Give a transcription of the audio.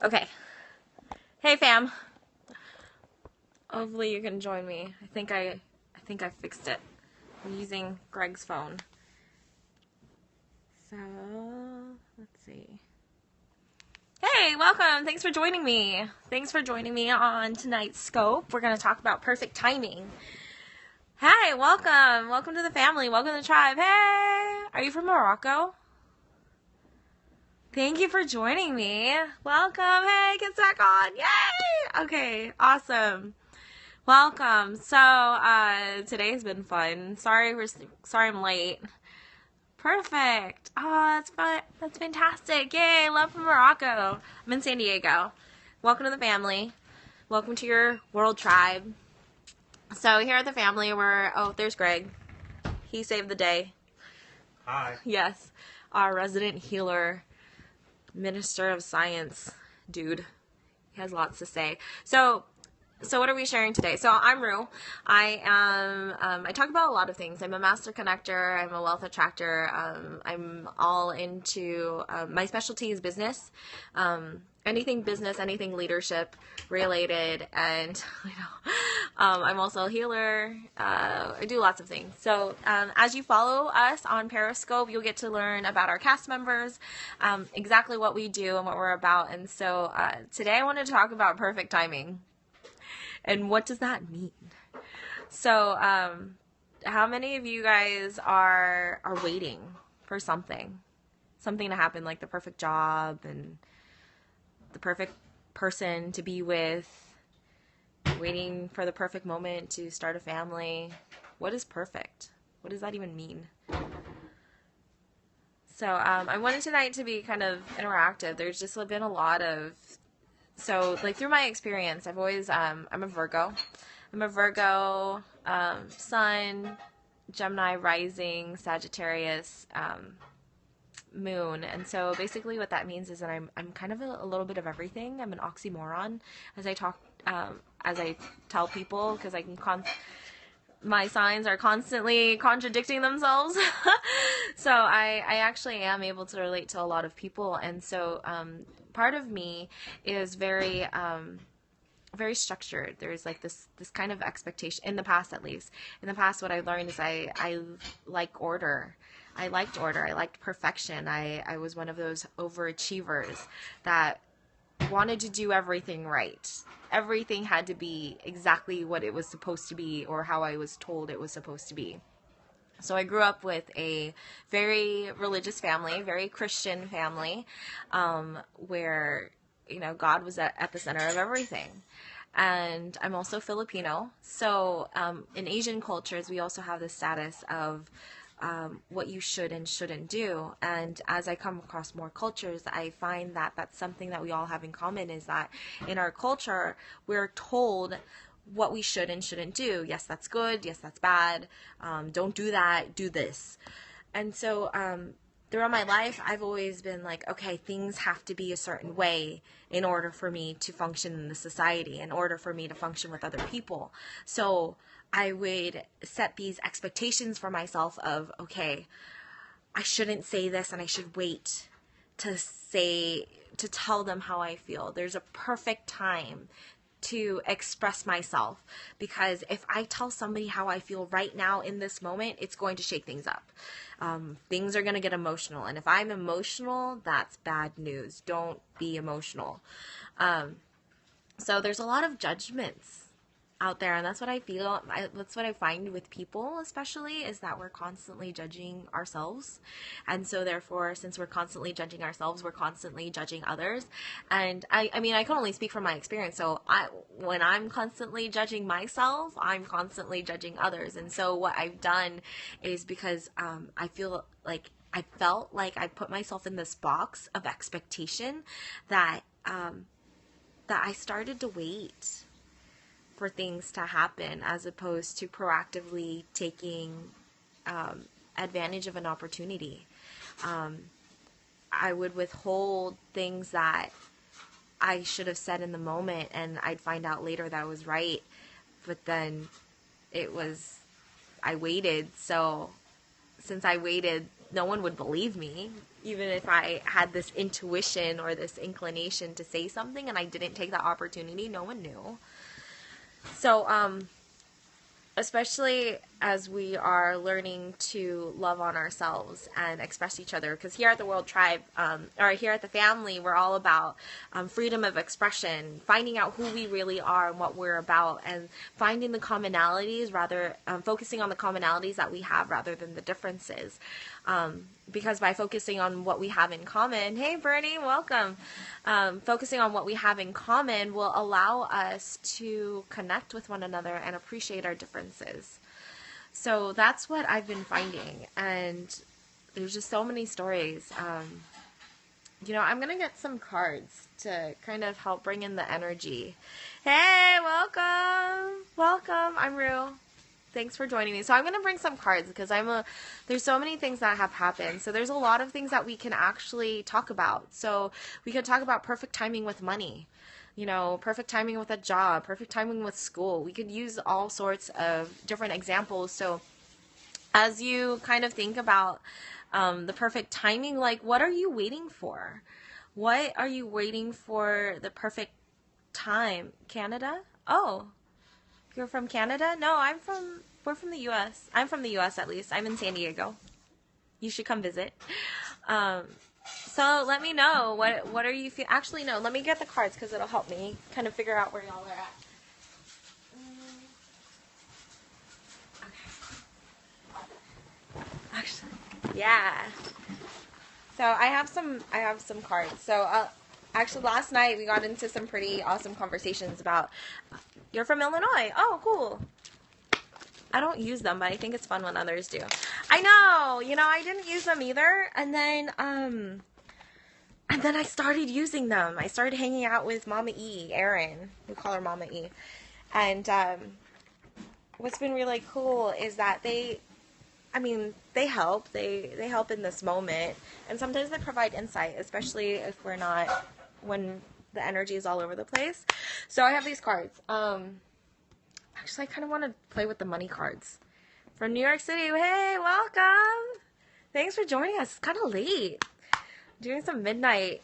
Okay. Hey fam. Hopefully you can join me. I think I fixed it. I'm using Greg's phone. So, let's see. Hey, welcome. Thanks for joining me. Thanks for joining me on tonight's Scope. We're going to talk about perfect timing. Hey, welcome. Welcome to the family. Welcome to the tribe. Hey, are you from Morocco? Thank you for joining me. Welcome. Hey, get back on. Yay! Okay, awesome. Welcome. So, today's been fun. Sorry I'm late. Perfect. Oh, that's fun. That's fantastic. Yay, love from Morocco. I'm in San Diego. Welcome to the family. Welcome to your world tribe. So, here at the family, there's Greg. He saved the day. Hi. Yes. Our resident healer, minister of science dude. He has lots to say. So what are we sharing today? So I'm Rue. I talk about a lot of things. I'm a master connector. I'm a wealth attractor. I'm all into, my specialty is business. Anything business, anything leadership related. And, I'm also a healer. I do lots of things. So, as you follow us on Periscope, you'll get to learn about our cast members, exactly what we do and what we're about. And so, today I want to talk about perfect timing. And what does that mean? So, how many of you guys are waiting for something to happen, like the perfect job and the perfect person to be with, waiting for the perfect moment to start a family? What is perfect? What does that even mean? So, I wanted tonight to be kind of interactive. There's just been a lot of through my experience, I've always, I'm a Virgo. I'm a Virgo, Sun, Gemini rising, Sagittarius, moon. And so basically what that means is that I'm kind of a little bit of everything. I'm an oxymoron as I tell people, because my signs are constantly contradicting themselves. So I actually am able to relate to a lot of people. And so, part of me is very structured. There's like this kind of expectation, in the past at least. In the past, what I learned is I like order. I liked order. I liked perfection. I was one of those overachievers that wanted to do everything right. Everything had to be exactly what it was supposed to be, or how I was told it was supposed to be. So I grew up with a very religious family, very Christian family, where, God was at the center of everything. And I'm also Filipino. So in Asian cultures, we also have the status of what you should and shouldn't do. And as I come across more cultures, I find that that's something that we all have in common, is that in our culture, we're told what we should and shouldn't do. Yes, that's good. Yes, that's bad. Don't do that. Do this. And so throughout my life, I've always been like, okay, things have to be a certain way in order for me to function in the society, in order for me to function with other people. So I would set these expectations for myself of, okay, I shouldn't say this and I should wait to tell them how I feel. There's a perfect time to express myself, because if I tell somebody how I feel right now in this moment, it's going to shake things up. Things are going to get emotional. And if I'm emotional, that's bad news. Don't be emotional. So there's a lot of judgments out there, and that's what I feel. That's what I find with people, especially, is that we're constantly judging ourselves. And so therefore, since we're constantly judging ourselves, we're constantly judging others. And I mean, I can only speak from my experience. So when I'm constantly judging myself, I'm constantly judging others. And so what I've done is, because I felt like I put myself in this box of expectation, that I started to wait for things to happen, as opposed to proactively taking advantage of an opportunity. I would withhold things that I should have said in the moment, and I'd find out later that I was right. But then I waited. So since I waited, no one would believe me, even if I had this intuition or this inclination to say something and I didn't take that opportunity. No one knew. So, especially as we are learning to love on ourselves and express each other, because here at the World Tribe, or here at the family, we're all about freedom of expression, finding out who we really are and what we're about, and finding the commonalities, rather focusing on the commonalities that we have rather than the differences. Because by focusing on what we have in common, hey Bernie, welcome, focusing on what we have in common will allow us to connect with one another and appreciate our differences. So that's what I've been finding, and there's just so many stories. I'm going to get some cards to kind of help bring in the energy. Hey, welcome, I'm Rue. Thanks for joining me. So I'm going to bring some cards because there's so many things that have happened. So there's a lot of things that we can actually talk about. So we could talk about perfect timing with money, perfect timing with a job, perfect timing with school. We could use all sorts of different examples. So as you kind of think about the perfect timing, like, what are you waiting for? What are you waiting for the perfect time? Canada? Oh. You're from Canada? No, we're from the U.S. I'm from the U.S. at least. I'm in San Diego. You should come visit. So let me know, what are you actually, no, let me get the cards because it'll help me kind of figure out where y'all are at. Okay. Actually, yeah. So I have some cards. So actually last night we got into some pretty awesome conversations about, you're from Illinois. Oh, cool. I don't use them, but I think it's fun when others do. I know, I didn't use them either. And then I started using them. I started hanging out with Mama E, Erin. We call her Mama E. And what's been really cool is that they help. They help in this moment. And sometimes they provide insight, especially if when the energy is all over the place. So I have these cards. Actually, I kind of want to play with the money cards. From New York City, hey, welcome. Thanks for joining us. It's kind of late. I'm doing some midnight